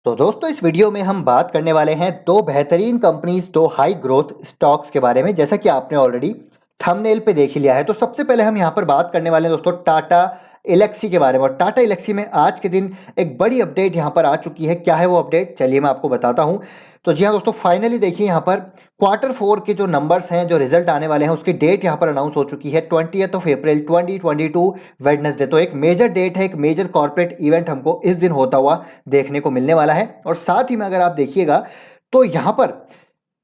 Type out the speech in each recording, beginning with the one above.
तो दोस्तों इस वीडियो में हम बात करने वाले हैं दो बेहतरीन कंपनीज, दो हाई ग्रोथ स्टॉक्स के बारे में, जैसा कि आपने ऑलरेडी थंबनेल पे देख ही लिया है। तो सबसे पहले हम यहाँ पर बात करने वाले हैं दोस्तों टाटा एलेक्सी के बारे में। और टाटा एलेक्सी में आज के दिन एक बड़ी अपडेट यहाँ पर आ चुकी है। क्या है वो अपडेट, चलिए मैं आपको बताता हूँ। तो जी हाँ दोस्तों, फाइनली देखिए यहाँ पर Q4 के जो नंबर्स हैं, जो रिजल्ट आने वाले हैं, उसकी डेट यहाँ पर अनाउंस हो चुकी है 20th अप्रैल 2022 वेडनेसडे। तो एक मेजर डेट है, एक मेजर कॉर्पोरेट इवेंट हमको इस दिन होता हुआ देखने को मिलने वाला है। और साथ ही में अगर आप देखिएगा तो यहाँ पर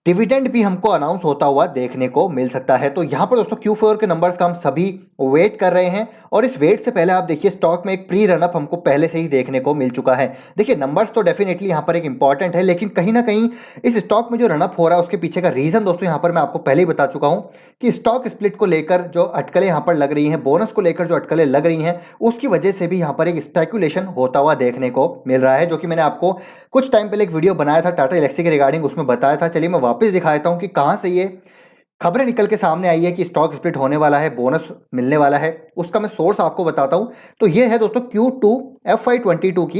डिविडेंड भी हमको अनाउंस होता हुआ देखने को मिल सकता है। तो यहाँ पर दोस्तों Q4 के नंबर्स का हम सभी वेट कर रहे हैं। और इस वेट से पहले आप देखिए स्टॉक में एक प्री रनअप हमको पहले से ही देखने को मिल चुका है। देखिए नंबर्स तो डेफिनेटली यहाँ पर एक इंपॉर्टेंट है, लेकिन कहीं ना कहीं इस स्टॉक में जो रनअप हो रहा है उसके पीछे का रीजन दोस्तों यहाँ पर मैं आपको पहले ही बता चुका हूँ कि स्टॉक स्प्लिट को लेकर जो अटकलें यहाँ पर लग रही हैं, बोनस को लेकर जो अटकलें लग रही हैं, उसकी वजह से भी यहाँ पर एक स्पेकुलेशन होता हुआ देखने को मिल रहा है, जो कि मैंने आपको कुछ टाइम पहले एक वीडियो बनाया था टाटा एलेक्सी के रिगार्डिंग, उसमें बताया था। चलिए मैं वापस दिखा देता हूँ कि कहाँ से ये खबरें निकल के सामने आई है कि स्टॉक स्प्लिट होने वाला है, बोनस मिलने वाला है। उसका मैं सोर्स आपको बताता हूँ। तो ये है दोस्तों Q2 FY22 की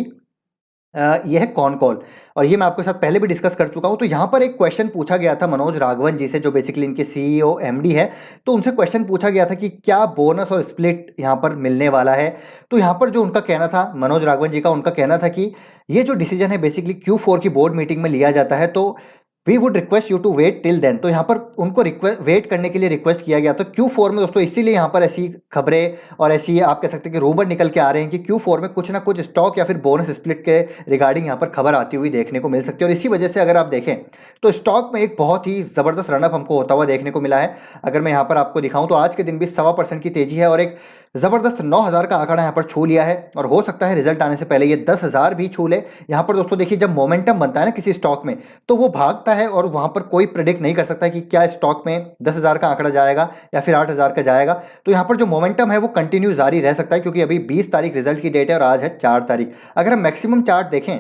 ये है कॉन कॉल, और ये मैं आपके साथ पहले भी डिस्कस कर चुका हूँ। तो यहाँ पर एक क्वेश्चन पूछा गया था मनोज राघवन जी से, जो बेसिकली इनके CEO MD है। तो उनसे क्वेश्चन पूछा गया था कि क्या बोनस और स्प्लिट यहाँ पर मिलने वाला है। तो यहाँ पर जो उनका कहना था, मनोज राघवन जी का, उनका कहना था कि ये जो डिसीजन है बेसिकली Q4 की बोर्ड मीटिंग में लिया जाता है, तो we would request you to wait till then. तो यहाँ पर उनको वेट करने के लिए रिक्वेस्ट किया गया। तो Q4 में दोस्तों इसीलिए यहाँ पर ऐसी खबरें और ऐसी आप कह सकते हैं कि रूमर निकल के आ रहे हैं कि Q4 में कुछ ना कुछ स्टॉक या फिर बोनस स्प्लिट के रिगार्डिंग यहाँ पर खबर आती हुई देखने को मिल सकती है। और इसी वजह से अगर आप देखें तो स्टॉक में एक बहुत ही ज़बरदस्त रनअप हमको होता हुआ देखने को मिला है। अगर मैं यहाँ पर आपको दिखाऊं तो आज के दिन भी 1.25% की तेजी है और एक ज़बरदस्त 9,000 का आंकड़ा यहाँ पर छू लिया है। और हो सकता है रिजल्ट आने से पहले ये 10,000 भी छू ले। यहाँ पर दोस्तों देखिए, जब मोमेंटम बनता है ना किसी स्टॉक में, तो वो भागता है और वहाँ पर कोई प्रेडिक्ट नहीं कर सकता कि क्या स्टॉक में 10,000 का आंकड़ा जाएगा या फिर 8,000 का जाएगा। तो यहाँ पर जो मोमेंटम है वो कंटिन्यू जारी रह सकता है, क्योंकि अभी 20 तारीख रिजल्ट की डेट है और आज है 4 तारीख। अगर हम मैक्सिमम चार्ट देखें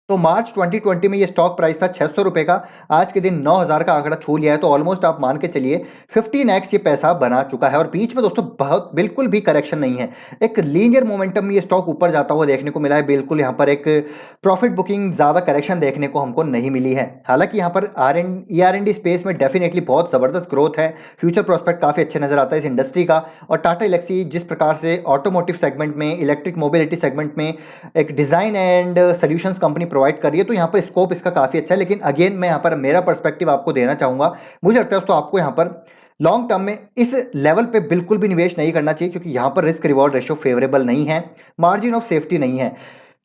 तो मार्च 2020 में ये स्टॉक प्राइस था 600 रुपए का, आज के दिन 9,000 का आंकड़ा छू लिया है। तो ऑलमोस्ट आप मान के चलिए 15x ये पैसा बना चुका है। और बीच में दोस्तों बहुत बिल्कुल भी करेक्शन नहीं है, एक लीनियर मोमेंटम में ये स्टॉक ऊपर जाता हुआ देखने को मिला है। बिल्कुल यहाँ पर एक प्रॉफिट बुकिंग, ज़्यादा करेक्शन देखने को हमको नहीं मिली है। हालांकि यहाँ पर ER&D स्पेस में डेफिनेटली बहुत ज़बरदस्त ग्रोथ है, फ्यूचर प्रोस्पेक्ट काफ़ी अच्छे नजर आता है इस इंडस्ट्री का। और टाटा एलेक्सी जिस प्रकार से ऑटोमोटिव सेगमेंट में, इलेक्ट्रिक मोबिलिटी सेगमेंट में एक design and solutions company provide कर रही है, तो यहाँ पर स्कोप इसका काफ़ी अच्छा है। लेकिन अगेन मैं यहाँ पर मेरा पर्सपेक्टिव आपको देना चाहूँगा। मुझे लगता है दोस्तों आपको यहाँ पर लॉन्ग टर्म में इस लेवल पे बिल्कुल भी निवेश नहीं करना चाहिए, क्योंकि यहाँ पर रिस्क रिवॉर्ड रेशियो फेवरेबल नहीं है, मार्जिन ऑफ सेफ्टी नहीं है।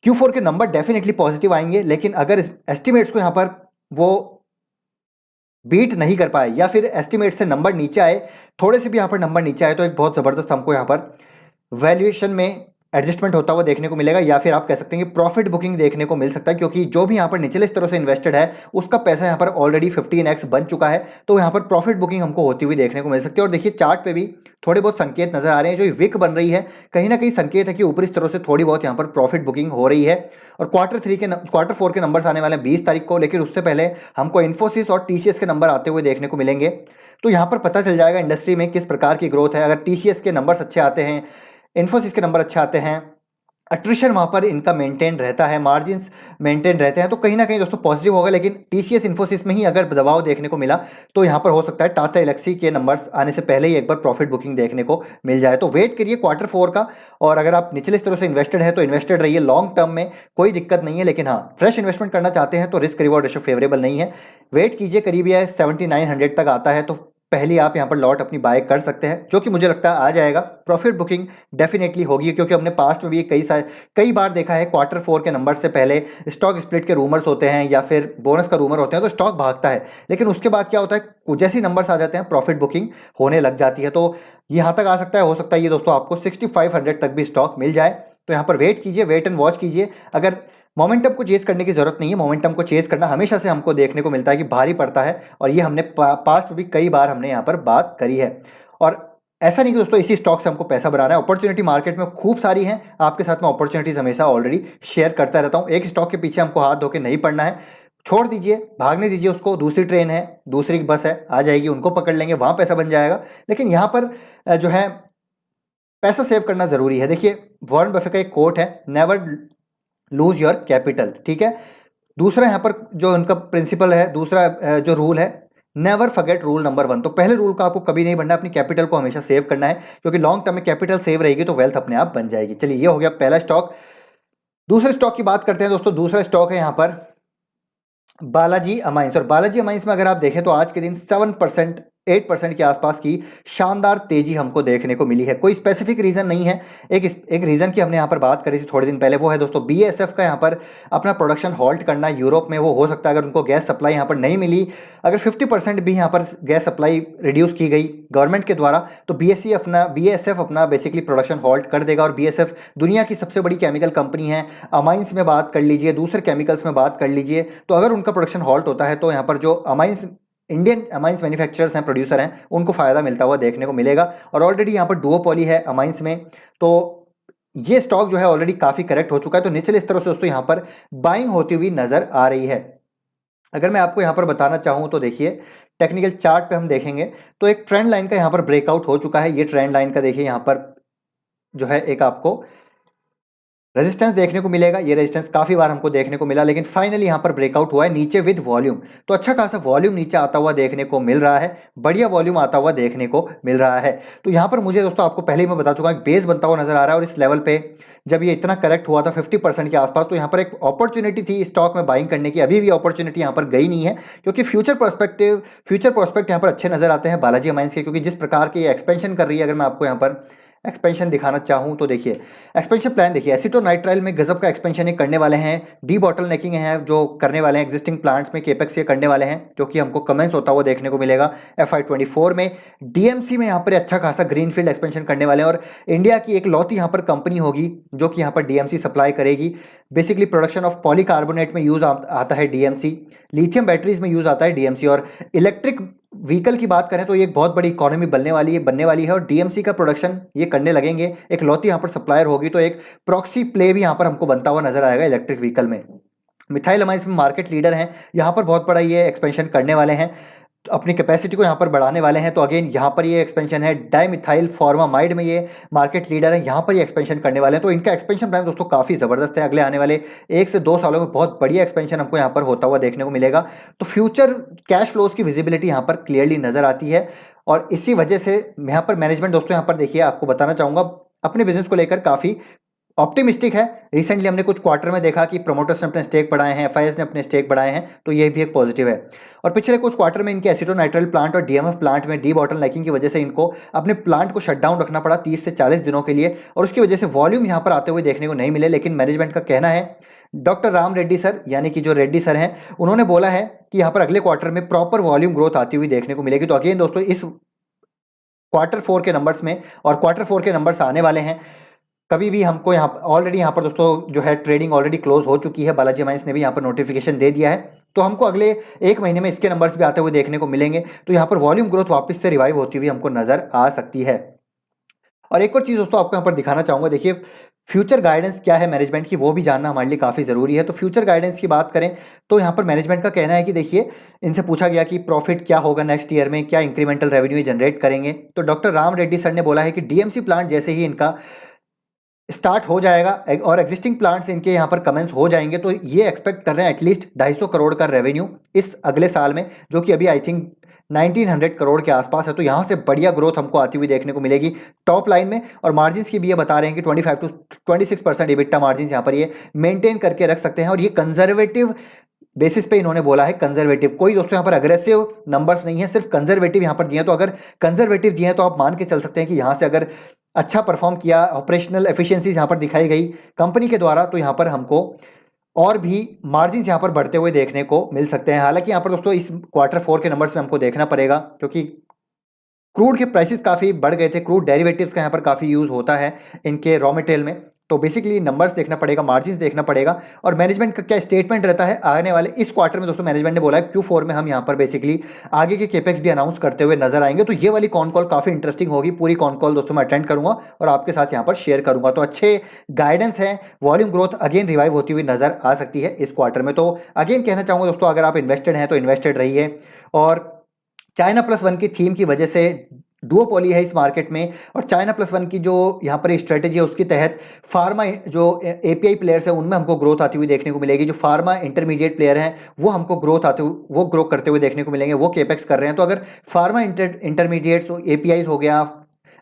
Q4 के नंबर डेफिनेटली पॉजिटिव आएंगे, लेकिन अगर एस्टिमेट्स को यहाँ पर वो बीट नहीं कर पाए या फिर एस्टिमेट से नंबर नीचे आए, थोड़े से भी यहाँ पर नंबर नीचे आए, तो एक बहुत ज़बरदस्त हमको यहाँ पर वैल्यूएशन में एडजस्टमेंट होता हुआ देखने को मिलेगा, या फिर आप कह सकते हैं कि प्रॉफिट बुकिंग देखने को मिल सकता है। क्योंकि जो भी यहाँ पर निचले स्तरों से इन्वेस्टेड है उसका पैसा यहाँ पर ऑलरेडी 15x बन चुका है। तो यहाँ पर प्रॉफिट बुकिंग हमको होती हुई देखने को मिल सकती है। और देखिए चार्ट पे भी थोड़े बहुत संकेत नजर आ रहे हैं, जो विक बन रही है कहीं ना कहीं संकेत है कि ऊपरी स्तरों से थोड़ी बहुत यहाँ पर प्रॉफिट बुकिंग हो रही है। और Q4 के नंबर्स आने वाले हैं 20 तारीख को, लेकिन उससे पहले हमको इन्फोसिस और TCS के नंबर आते हुए देखने को मिलेंगे। तो यहाँ पर पता चल जाएगा इंडस्ट्री में किस प्रकार की ग्रोथ है। अगर TCS के नंबर्स अच्छे आते हैं, इन्फोसिस के नंबर अच्छे आते हैं, अट्रिशन वहाँ पर इनका मेंटेन रहता है, मार्जिन मेंटेन रहते हैं, तो कहीं ना कहीं दोस्तों पॉजिटिव होगा। लेकिन TCS इन्फोसिस में ही अगर दबाव देखने को मिला तो यहाँ पर हो सकता है टाटा एलेक्सी के नंबर्स आने से पहले ही एक बार प्रॉफिट बुकिंग देखने को मिल जाए। तो वेट करिए Q4 का। और अगर आप निचले स्तरों से इन्वेस्टेड है तो इन्वेस्टेड रहिए, लॉन्ग टर्म में कोई दिक्कत नहीं है। लेकिन हाँ, फ्रेश इन्वेस्टमेंट करना चाहते हैं तो रिस्क रिवॉर्ड रेशियो फेवरेबल नहीं है। वेट कीजिए, करीब यह 7900 तक आता है तो पहले आप यहाँ पर लॉट अपनी बाय कर सकते हैं, जो कि मुझे लगता है आ जाएगा। प्रॉफिट बुकिंग डेफिनेटली होगी, क्योंकि हमने पास्ट में भी कई बार देखा है Q4 के नंबर से पहले स्टॉक स्प्लिट के रूमर्स होते हैं या फिर बोनस का रूमर होते हैं तो स्टॉक भागता है। लेकिन उसके बाद क्या होता है, जैसे ही नंबर्स आ जाते हैं प्रॉफिट बुकिंग होने लग जाती है। तो यहाँ तक आ सकता है, हो सकता है ये दोस्तों आपको 6500 तक भी स्टॉक मिल जाए। तो यहाँ पर वेट कीजिए, वेट एंड वॉच कीजिए। अगर मोमेंटम को चेस करने की जरूरत नहीं है, मोमेंटम को चेस करना हमेशा से हमको देखने को मिलता है कि भारी पड़ता है, और ये हमने पास्ट में भी कई बार हमने यहाँ पर बात करी है। और ऐसा नहीं कि दोस्तों इसी स्टॉक से हमको पैसा बनाना है, अपॉर्चुनिटी मार्केट में खूब सारी हैं। आपके साथ में अपॉर्चुनिटीज हमेशा ऑलरेडी शेयर करता रहता हूँ। एक स्टॉक के पीछे हमको हाथ धो के नहीं पड़ना है, छोड़ दीजिए, भागने दीजिए उसको। दूसरी ट्रेन है, दूसरी बस है, आ जाएगी, उनको पकड़ लेंगे, वहाँ पैसा बन जाएगा। लेकिन यहाँ पर जो है पैसा सेव करना जरूरी है। देखिए वॉरेन बफे का एक कोट है, नेवर लूज योर कैपिटल, ठीक है। दूसरा यहाँ पर जो उनका प्रिंसिपल है, दूसरा जो रूल है, नेवर फॉरगेट रूल नंबर 1। तो पहले रूल का आपको कभी नहीं बनना, अपनी कैपिटल को हमेशा सेव करना है, क्योंकि लॉन्ग टर्म में कैपिटल सेव रहेगी तो वेल्थ अपने आप बन जाएगी। चलिए, ये हो गया पहला स्टॉक। दूसरे स्टॉक की बात करते हैं दोस्तों। दूसरा स्टॉक है यहाँ पर बालाजी अमाइंस। और बालाजी अमाइंस में अगर आप देखें तो आज के दिन 7%, 8% के आसपास की शानदार तेजी हमको देखने को मिली है। कोई स्पेसिफिक रीजन नहीं है। एक रीजन की हमने यहाँ पर बात करी थी थोड़े दिन पहले, वो है दोस्तों बीएसएफ का यहाँ पर अपना प्रोडक्शन हॉल्ट करना यूरोप में। वो हो सकता है अगर उनको गैस सप्लाई यहाँ पर नहीं मिली, अगर 50% भी यहाँ पर गैस सप्लाई रिड्यूस की गई गवर्नमेंट के द्वारा, तो बीएसएफ अपना बेसिकली प्रोडक्शन हॉल्ट कर देगा। और बीएसएफ दुनिया की सबसे बड़ी केमिकल कंपनी है। अमाइंस में बात कर लीजिए, दूसरे केमिकल्स में बात कर लीजिए, तो अगर उनका प्रोडक्शन हॉल्ट होता है तो यहाँ पर जो इंडियन अमाइंस मैन्युफैक्चरर्स हैं, प्रोड्यूसर हैं, उनको फायदा मिलता हुआ देखने को मिलेगा। और ऑलरेडी यहाँ पर डुओपोली है अमाइंस में, तो ये स्टॉक जो है ऑलरेडी काफी करेक्ट हो चुका है। तो निचले स्तर से दोस्तों यहाँ पर बाइंग होती हुई नजर आ रही है। अगर मैं आपको यहाँ पर बताना चाहूँ तो देखिए, टेक्निकल चार्ट पे हम देखेंगे तो एक ट्रेंड लाइन का यहाँ पर ब्रेकआउट हो चुका है। ये ट्रेंड लाइन का देखिए यहाँ पर जो है एक आपको रेजिस्टेंस देखने को मिलेगा। ये रेजिस्टेंस काफी बार हमको देखने को मिला, लेकिन फाइनली यहाँ पर ब्रेकआउट हुआ है नीचे विद वॉल्यूम। तो अच्छा खासा वॉल्यूम नीचे आता हुआ देखने को मिल रहा है, बढ़िया वॉल्यूम आता हुआ देखने को मिल रहा है। तो यहाँ पर मुझे दोस्तों आपको पहले ही मैं बता चुका हूँ, बेस बनता हुआ नजर आ रहा है। और इस लेवल पे जब ये इतना करेक्ट हुआ था 50% के आसपास, तो यहाँ पर एक अपॉर्चुनिटी थी स्टॉक में बाइंग करने की। अभी भी अपॉर्चुनिटी यहाँ पर गई नहीं है, क्योंकि फ्यूचर प्रोस्पेक्ट यहाँ पर अच्छे नजर आते हैं बालाजी अमाइंस के, क्योंकि जिस प्रकार की एक्सपेंशन कर रही है। अगर मैं आपको यहाँ पर एक्सपेंशन दिखाना चाहूँ तो देखिए, एक्सपेंशन प्लान देखिए, एसिटोनाइट्राइल में गजब का एक्सपेंशन ये करने वाले हैं। डी बॉटलनेकिंग है जो करने वाले हैं, एग्जिस्टिंग प्लांट्स में केपेक्स ये करने वाले हैं, जो कि हमको कमेंस होता हुआ देखने को मिलेगा FY24 में। डीएमसी में यहाँ पर अच्छा खासा ग्रीनफील्ड एक्सपेंशन करने वाले हैं, और इंडिया की एक लौती यहाँ पर कंपनी होगी जो कि यहाँ पर डीएमसी सप्लाई करेगी। बेसिकली प्रोडक्शन ऑफ पॉलीकार्बोनेट में यूज आता है डीएमसी, लिथियम बैटरीज में यूज आता है डीएमसी। और इलेक्ट्रिक व्हीकल की बात करें तो ये एक बहुत बड़ी इकोनॉमी बनने वाली है, और डीएमसी का प्रोडक्शन ये करने लगेंगे। एक लौती यहाँ पर सप्लायर होगी, तो एक प्रॉक्सी प्ले भी यहाँ पर हमको बनता हुआ नजर आएगा इलेक्ट्रिक व्हीकल में। मिथाइल अमाइंस में मार्केट लीडर हैं, यहाँ पर बहुत बड़ा ये एक्सपेंशन करने वाले हैं, तो अपनी कैपेसिटी को यहाँ पर बढ़ाने वाले हैं। तो अगेन यहाँ पर ये एक्सपेंशन है। डाइमिथाइल फॉर्मामाइड में ये मार्केट लीडर है, यहाँ पर ये एक्सपेंशन करने वाले हैं। तो इनका एक्सपेंशन प्लान दोस्तों काफ़ी ज़बरदस्त है। अगले आने वाले 1 से 2 सालों में बहुत बढ़िया एक्सपेंशन हमको यहाँ पर होता हुआ देखने को मिलेगा। तो फ्यूचर कैश फ्लोज की विजिबिलिटी यहाँ पर क्लियरली नजर आती है, और इसी वजह से यहाँ पर मैनेजमेंट दोस्तों यहाँ पर देखिए, आपको बताना चाहूँगा, अपने बिजनेस को लेकर काफ़ी ऑप्टिमिस्टिक है। रिसेंटली हमने कुछ क्वार्टर में देखा कि प्रोमोटर्स ने अपने स्टेक बढ़ाए हैं, एफआईएस ने अपने स्टेक बढ़ाए हैं, तो ये भी एक पॉजिटिव है। और पिछले कुछ क्वार्टर में इनके एसिटोनाइट्राइल प्लांट और डीएमएफ प्लांट में डी बॉटलनेकिंग की वजह से इनको अपने प्लांट को शट डाउन रखना पड़ा 30 से 40 दिनों के लिए, और उसकी वजह से वॉल्यूम यहाँ पर आते हुए देखने को नहीं मिले। लेकिन मैनेजमेंट का कहना है, डॉक्टर राम रेड्डी सर यानी कि जो रेड्डी सर हैं, उन्होंने बोला है कि यहाँ पर अगले क्वार्टर में प्रॉपर वॉल्यूम ग्रोथ आती हुई देखने को मिलेगी। तो अगेन दोस्तों, इस Q4 के नंबर्स में, और Q4 के नंबर्स आने वाले हैं कभी भी हमको यहाँ ऑलरेडी यहाँ पर दोस्तों जो है ट्रेडिंग ऑलरेडी क्लोज हो चुकी है। बालाजी अमाइंस ने भी यहाँ पर नोटिफिकेशन दे दिया है, तो हमको अगले 1 महीने में इसके नंबर्स भी आते हुए देखने को मिलेंगे। तो यहाँ पर वॉल्यूम ग्रोथ वापस से रिवाइव होती हुई हमको नजर आ सकती है। और एक और चीज़ दोस्तों आपको यहाँ पर दिखाना चाहूँगा, देखिए फ्यूचर गाइडेंस क्या है मैनेजमेंट की, वो भी जानना हमारे लिए काफ़ी ज़रूरी है। तो फ्यूचर गाइडेंस की बात करें तो यहाँ पर मैनेजमेंट का कहना है कि देखिए, इनसे पूछा गया कि प्रॉफिट क्या होगा नेक्स्ट ईयर में, क्या इंक्रीमेंटल रेवेन्यू जनरेट करेंगे। तो डॉक्टर राम रेड्डी सर ने बोला है कि डीएमसी प्लांट जैसे ही इनका स्टार्ट हो जाएगा और एग्जिस्टिंग प्लांट्स इनके यहाँ पर कमेंस हो जाएंगे, तो ये एक्सपेक्ट कर रहे हैं एटलीस्ट 250 करोड़ का रेवेन्यू इस अगले साल में, जो कि अभी आई थिंक 1900 करोड़ के आसपास है। तो यहाँ से बढ़िया ग्रोथ हमको आती हुई देखने को मिलेगी टॉप लाइन में। और मार्जिन्स की भी ये बता रहे हैं कि 25 to 26% EBITDA मार्जिन यहाँ पर ये मेंटेन करके रख सकते हैं। और ये कंजर्वेटिव बेसिस पे इन्होंने बोला है, कंजर्वेटिव। कोई दोस्तों यहाँ पर अग्रेसिव नंबर्स नहीं है, सिर्फ कंजर्वेटिव यहाँ पर दिए हैं। तो अगर कंजर्वेटिव दिए हैं तो आप मान के चल सकते हैं कि यहाँ से अगर अच्छा परफॉर्म किया, ऑपरेशनल एफिशिएंसीज यहाँ पर दिखाई गई कंपनी के द्वारा, तो यहाँ पर हमको और भी मार्जिन यहाँ पर बढ़ते हुए देखने को मिल सकते हैं। हालांकि यहाँ पर दोस्तों इस Q4 के नंबर्स में हमको देखना पड़ेगा, क्योंकि क्रूड के प्राइसेस काफ़ी बढ़ गए थे। क्रूड डेरिवेटिव्स का यहाँ पर काफ़ी यूज़ होता है इनके रॉ मटेरियल में, तो बेसिकली नंबर्स देखना पड़ेगा, मार्जिन्स देखना पड़ेगा। और मैनेजमेंट का क्या स्टेटमेंट रहता है आने वाले इस क्वार्टर में दोस्तों, मैनेजमेंट ने बोला है Q4 में हम यहाँ पर बेसिकली आगे के केपेक्स भी अनाउंस करते हुए नजर आएंगे। तो ये वाली कॉन कॉल काफ़ी इंटरेस्टिंग होगी। पूरी कॉन कॉल दोस्तों मैं अटेंड करूंगा और आपके साथ यहाँ पर शेयर करूंगा। तो अच्छे गाइडेंस है, वॉल्यूम ग्रोथ अगेन रिवाइव होती हुई नजर आ सकती है इस क्वार्टर में। तो अगेन कहना चाहूँगा दोस्तों, अगर आप इन्वेस्टेड हैं तो इन्वेस्टेड रहिए। और China+1 की थीम की वजह से डुओपोली है इस मार्केट में। और चाइना प्लस वन की जो यहाँ पर स्ट्रेटेजी है उसके तहत फार्मा जो एपीआई प्लेयर्स है उनमें हमको ग्रोथ आती हुई देखने को मिलेगी। जो फार्मा इंटरमीडिएट प्लेयर हैं वो हमको वो ग्रो करते हुए देखने को मिलेंगे, वो केपेक्स कर रहे हैं। तो अगर फार्मा इंटरमीडिएट्स एपीआई हो गया,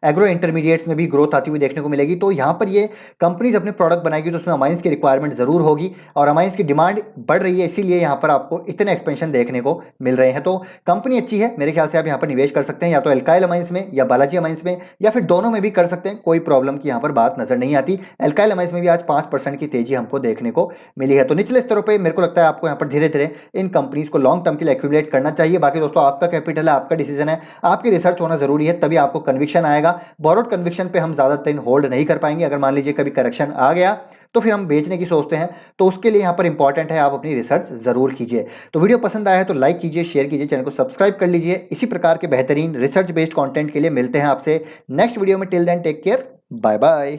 एग्रो इंटरमीडिएट्स में भी ग्रोथ आती हुई देखने को मिलेगी। तो यहाँ पर ये कंपनीज अपने प्रोडक्ट बनाएगी तो उसमें अमाइंस की रिक्वायरमेंट ज़रूर होगी और अमाइंस की डिमांड बढ़ रही है, इसीलिए यहाँ पर आपको इतने एक्सपेंशन देखने को मिल रहे हैं। तो कंपनी अच्छी है, मेरे ख्याल से आप यहाँ पर निवेश कर सकते हैं, या तो एल्काइल अमाइंस में या बालाजी अमाइंस में, या फिर दोनों में भी कर सकते हैं, कोई प्रॉब्लम की यहाँ पर बात नजर नहीं आती। एल्काइल अमाइंस में भी आज 5% की तेजी हमको देखने को मिली है। तो निचले स्तरों पर मेरे को लगता है आपको यहाँ पर धीरे धीरे इन कंपनीज को लॉन्ग टर्म के लिए एक्यूमुलेट करना चाहिए। बाकी दोस्तों आपका कैपिटल है, आपका डिसीजन है, आपकी रिसर्च होना जरूरी है, तभी आपको कन्विक्शन आएगा। बोरोड कन्विक्शन पे हम ज्यादा दिन होल्ड नहीं कर पाएंगे। अगर मान लीजिए कभी करेक्शन आ गया तो फिर हम बेचने की सोचते हैं, तो उसके लिए यहाँ पर इंपॉर्टेंट है आप अपनी रिसर्च जरूर कीजिए। तो वीडियो पसंद आया है तो लाइक कीजिए, शेयर कीजिए, चैनल को सब्सक्राइब कर लीजिए। इसी प्रकार के बेहतरीन रिसर्च बेस्ड कंटेंट के लिए मिलते हैं आपसे नेक्स्ट वीडियो में। Till then take care, bye bye.